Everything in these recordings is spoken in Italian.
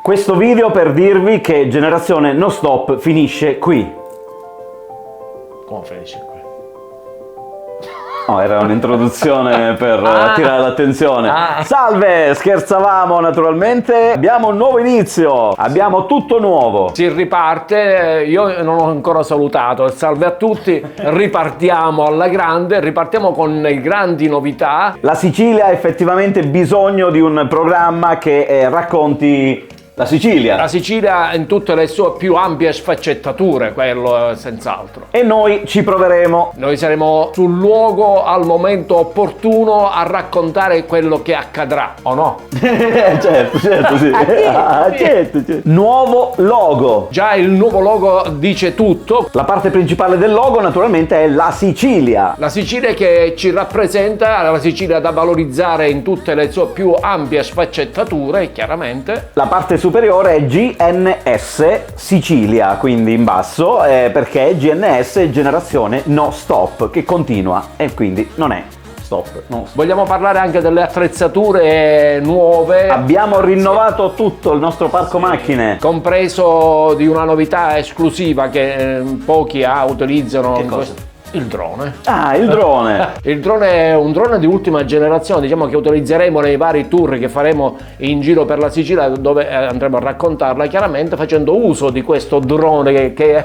Questo video per dirvi che Generazione No Stop finisce qui. Come finisce qui? No, era un'introduzione per attirare l'attenzione. Salve, scherzavamo naturalmente. Abbiamo un nuovo inizio, abbiamo tutto nuovo. Si riparte, io non ho ancora salutato, salve a tutti, ripartiamo alla grande, ripartiamo con grandi novità. La Sicilia ha effettivamente bisogno di un programma che racconti la Sicilia. La Sicilia in tutte le sue più ampie sfaccettature, quello senz'altro. E noi ci proveremo. Noi saremo sul luogo al momento opportuno a raccontare quello che accadrà, o no? certo, sì. Certo. Nuovo logo. Già il nuovo logo dice tutto. La parte principale del logo naturalmente è la Sicilia. La Sicilia che ci rappresenta, la Sicilia da valorizzare in tutte le sue più ampie sfaccettature, chiaramente. La parte superiore è GNS Sicilia, quindi in basso, perché GNS è Generazione No Stop, che continua e quindi non è stop. No. Vogliamo parlare anche delle attrezzature nuove. Abbiamo rinnovato tutto il nostro parco macchine. Compreso di una novità esclusiva che pochi utilizzano. Che cosa? Il drone. Ah, il drone. Il drone è un drone di ultima generazione, diciamo che utilizzeremo nei vari tour che faremo in giro per la Sicilia, dove andremo a raccontarla chiaramente facendo uso di questo drone che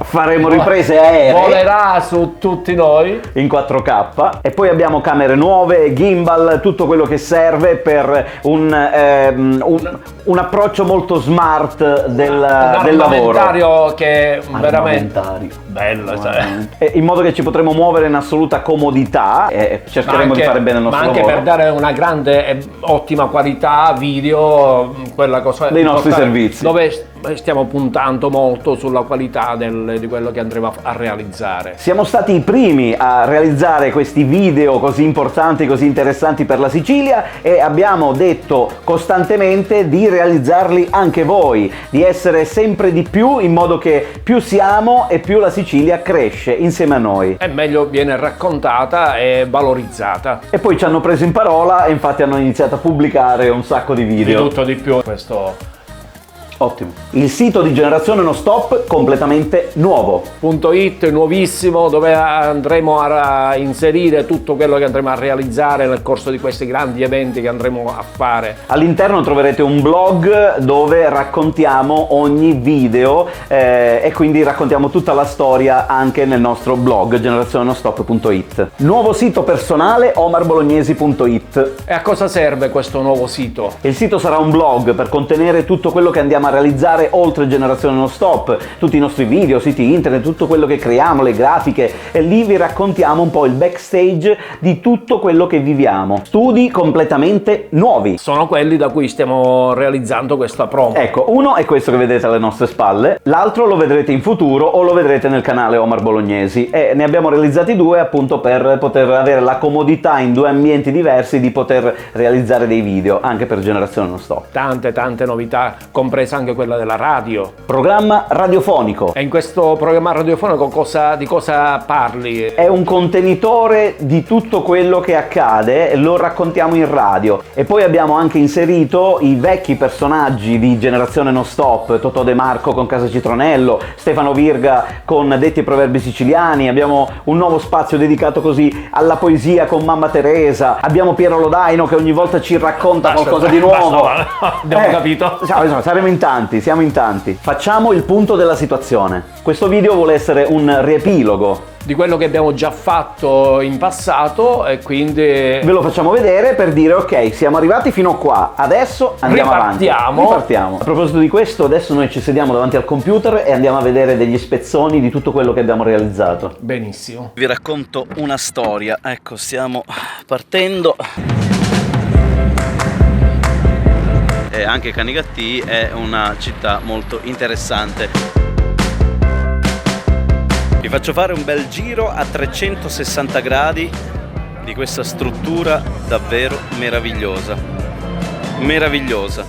faremo riprese aeree. Volerà su tutti noi in 4K. E poi abbiamo camere nuove, gimbal, tutto quello che serve per un approccio molto smart del lavoro. Che veramente bello, in modo che ci potremo muovere in assoluta comodità e cercheremo di fare bene il nostro lavoro. Ma anche per dare una grande e ottima qualità video, quella cosa dei nostri servizi. Dove stiamo puntando molto sulla qualità di quello che andremo a realizzare. Siamo stati i primi a realizzare questi video così importanti, così interessanti per la Sicilia, e abbiamo detto costantemente di realizzarli anche voi, di essere sempre di più, in modo che più siamo e più la Sicilia cresce insieme a noi. E meglio viene raccontata e valorizzata. E poi ci hanno preso in parola e infatti hanno iniziato a pubblicare un sacco di video. Di tutto di più. Questo ottimo. Il sito di Generazione No Stop completamente nuovo. .it nuovissimo, dove andremo a inserire tutto quello che andremo a realizzare nel corso di questi grandi eventi che andremo a fare. All'interno troverete un blog dove raccontiamo ogni video e quindi raccontiamo tutta la storia anche nel nostro blog generazionenostop.it. Nuovo sito personale omarbolognesi.it. E a cosa serve questo nuovo sito? Il sito sarà un blog per contenere tutto quello che andiamo a realizzare oltre Generazione No Stop, tutti i nostri video, siti internet, tutto quello che creiamo, le grafiche, e lì vi raccontiamo un po' il backstage di tutto quello che viviamo. Studi completamente nuovi. Sono quelli da cui stiamo realizzando questa promo. Ecco, uno è questo che vedete alle nostre spalle, l'altro lo vedrete in futuro o lo vedrete nel canale Omar Bolognesi, e ne abbiamo realizzati due appunto per poter avere la comodità in due ambienti diversi di poter realizzare dei video anche per Generazione No Stop. Tante novità, compresa anche quella della radio. Programma radiofonico. E in questo programma radiofonico di cosa parli? È un contenitore di tutto quello che accade, lo raccontiamo in radio. E poi abbiamo anche inserito i vecchi personaggi di Generazione No Stop, Totò De Marco con Casa Citronello, Stefano Virga con Detti e Proverbi Siciliani, abbiamo un nuovo spazio dedicato così alla poesia con Mamma Teresa, abbiamo Piero Lodaino che ogni volta ci racconta qualcosa di nuovo. Abbiamo capito. Saremo in tanti, siamo in tanti. Facciamo il punto della situazione. Questo video vuole essere un riepilogo di quello che abbiamo già fatto in passato, e quindi ve lo facciamo vedere per dire ok, siamo arrivati fino a qua, adesso andiamo avanti. Ripartiamo. A proposito di questo, adesso noi ci sediamo davanti al computer e andiamo a vedere degli spezzoni di tutto quello che abbiamo realizzato. Benissimo. Vi racconto una storia. Ecco, stiamo partendo. E anche Canicattì è una città molto interessante. Vi faccio fare un bel giro a 360 gradi di questa struttura davvero meravigliosa. Meravigliosa.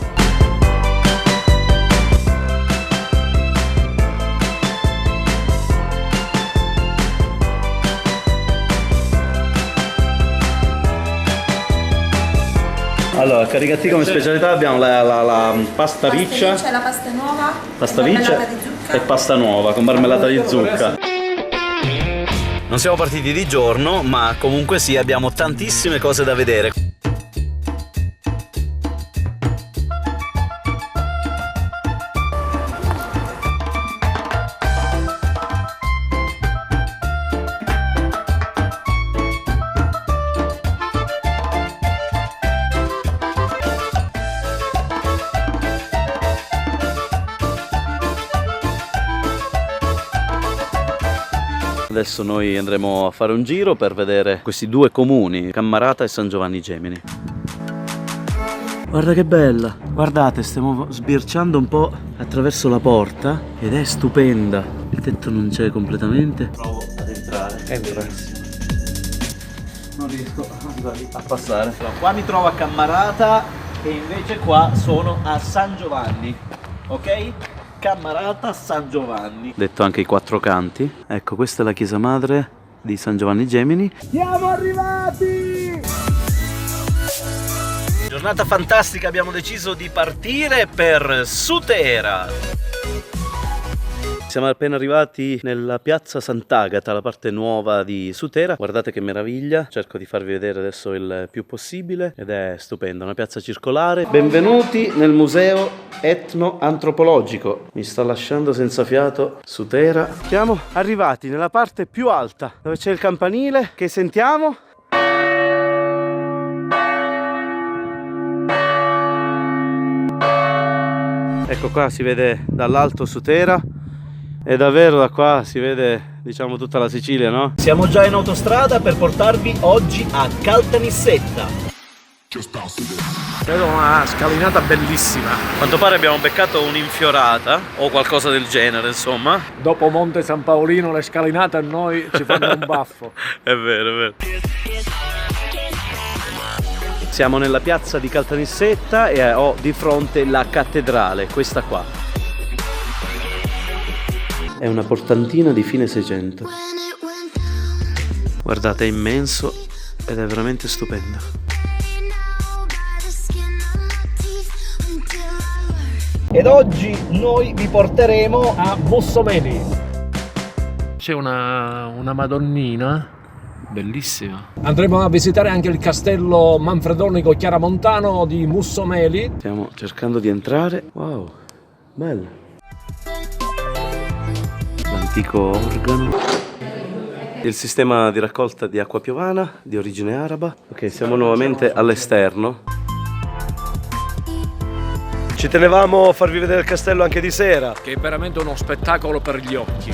Allora, caricati come specialità abbiamo la pasta riccia, la pasta nuova, pasta riccia e pasta nuova con marmellata di zucca. Non siamo partiti di giorno, ma comunque sì, abbiamo tantissime cose da vedere. Adesso noi andremo a fare un giro per vedere questi due comuni, Cammarata e San Giovanni Gemini. Guarda che bella! Guardate, stiamo sbirciando un po' attraverso la porta ed è stupenda. Il tetto non c'è completamente. Provo ad entrare. Entra. Non riesco a passare. Qua mi trovo a Cammarata e invece qua sono a San Giovanni. Ok? Cammarata San Giovanni. Detto anche i quattro canti. Ecco, questa è la chiesa madre di San Giovanni Gemini. Siamo arrivati! Giornata fantastica, abbiamo deciso di partire per Sutera. Siamo appena arrivati nella piazza Sant'Agata, la parte nuova di Sutera. Guardate che meraviglia, cerco di farvi vedere adesso il più possibile ed è stupenda, una piazza circolare. Benvenuti nel museo etno-antropologico. Mi sta lasciando senza fiato Sutera. Siamo arrivati nella parte più alta, dove c'è il campanile che sentiamo. Ecco qua si vede dall'alto Sutera. E davvero da qua si vede, diciamo, tutta la Sicilia, no? Siamo già in autostrada per portarvi oggi a Caltanissetta. Vedo una scalinata bellissima. A quanto pare abbiamo beccato un'infiorata o qualcosa del genere, insomma. Dopo Monte San Paolino le scalinate a noi ci fanno un baffo. È vero, è vero. Siamo nella piazza di Caltanissetta e ho di fronte la cattedrale, questa qua. È una portantina di fine 600. Guardate, è immenso ed è veramente stupendo. Ed oggi noi vi porteremo A Mussomeli. C'è una Madonnina bellissima. Andremo a visitare anche il castello manfredonico chiaramontano di Mussomeli. Stiamo cercando di entrare. Wow, bello. L'antico organo. Il sistema di raccolta di acqua piovana di origine araba. Ok, siamo nuovamente all'esterno. Ci tenevamo a farvi vedere il castello anche di sera, Che è veramente uno spettacolo per gli occhi.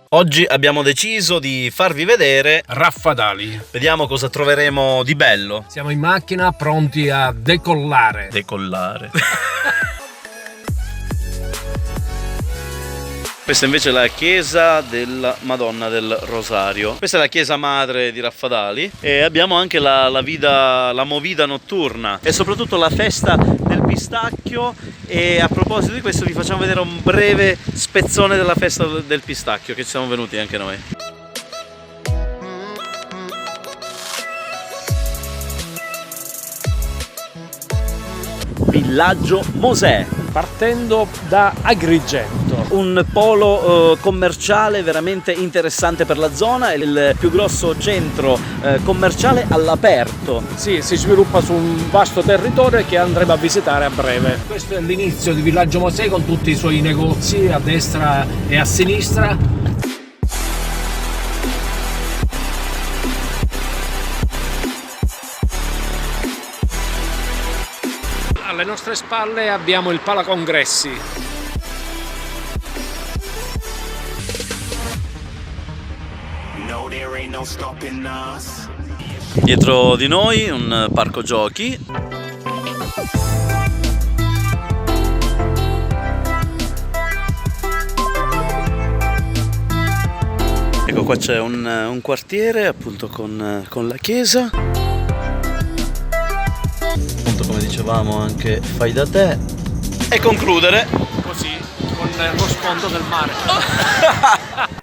Oggi abbiamo deciso di farvi vedere. Raffadali. Vediamo cosa troveremo di bello. Siamo in macchina pronti a decollare. Decollare. Questa invece è la chiesa della Madonna del Rosario. Questa è la chiesa madre di Raffadali. E abbiamo anche la movida notturna e soprattutto la festa del pistacchio. E a proposito di questo vi facciamo vedere un breve spezzone della festa del pistacchio, che ci siamo venuti anche noi. Villaggio Mosè. Partendo da Agrigento. Un polo commerciale veramente interessante per la zona, è il più grosso centro commerciale all'aperto. Sì, si sviluppa su un vasto territorio che andremo a visitare a breve. Questo è l'inizio di Villaggio Mosè con tutti i suoi negozi a destra e a sinistra. Alle nostre spalle abbiamo il Palacongressi. Dietro di noi un parco giochi. Ecco, qua c'è un quartiere appunto con la chiesa. Come dicevamo anche fai da te e concludere Così, con lo sfondo del mare.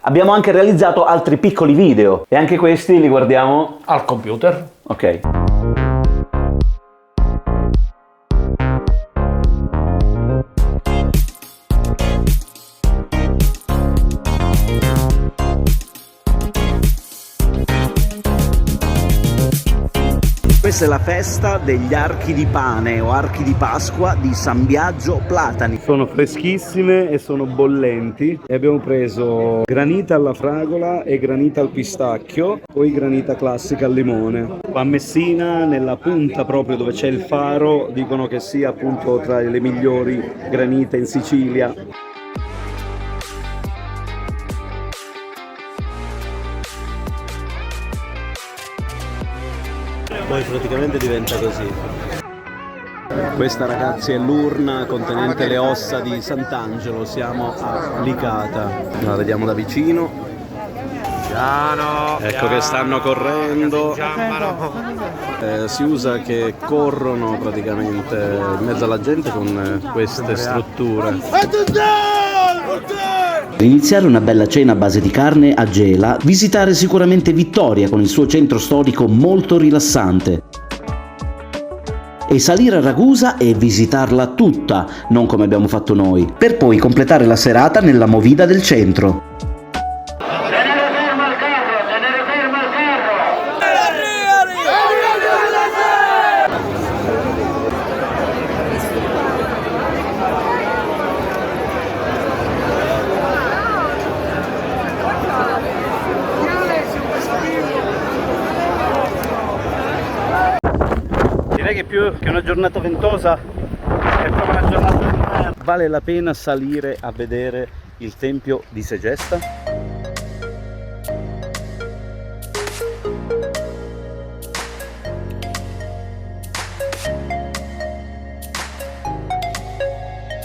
Abbiamo anche realizzato altri piccoli video e anche questi li guardiamo Al computer. ok. Questa è la festa degli archi di pane o archi di Pasqua di San Biagio Platani. Sono freschissime e sono bollenti e abbiamo preso granita alla fragola e granita al pistacchio, poi granita classica al limone. Qua a Messina, nella punta proprio dove c'è il faro, dicono che sia appunto tra le migliori granite in Sicilia. Poi praticamente diventa così. Questa ragazzi è l'urna contenente le ossa di Sant'Angelo, siamo a Licata. La vediamo da vicino. Piano, Ecco che stanno correndo. Si usa che corrono praticamente in mezzo alla gente con queste strutture. Per iniziare una bella cena a base di carne a Gela, visitare sicuramente Vittoria con il suo centro storico molto rilassante. E salire a Ragusa e visitarla tutta, non come abbiamo fatto noi, per poi completare la serata nella movida del centro. Direi che più che una giornata ventosa è proprio una giornata di merda. Vale la pena salire a vedere il tempio di Segesta?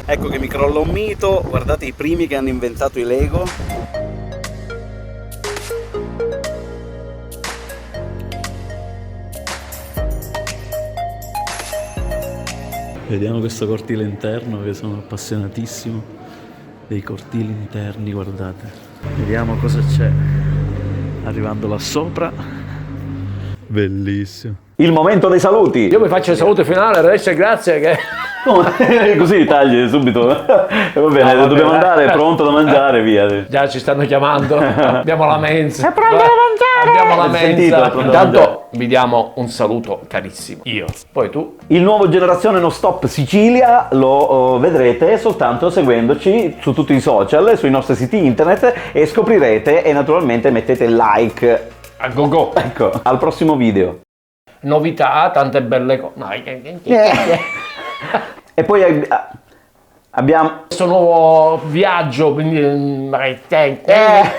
Ecco che mi crolla un mito, guardate i primi che hanno inventato i Lego. Vediamo questo cortile interno, che sono appassionatissimo dei cortili interni, guardate. Vediamo cosa c'è arrivando là sopra. Bellissimo. Il momento dei saluti! Io mi faccio il saluto finale, adesso grazie che... Così tagli subito. Va bene, No, va dobbiamo bene. andare, è pronto da mangiare, via. Già ci stanno chiamando, abbiamo la mensa. È pronto da mangiare! Abbiamo la Hai sentito? È mensa. pronto da Intanto vi diamo un saluto carissimo. Io, poi tu. Il nuovo Generazione No Stop Sicilia lo vedrete soltanto seguendoci su tutti i social, sui nostri siti internet, e scoprirete, e naturalmente mettete like. A go go. Ecco, al prossimo video. Novità, tante belle cose. No, E poi abbiamo... questo nuovo viaggio, quindi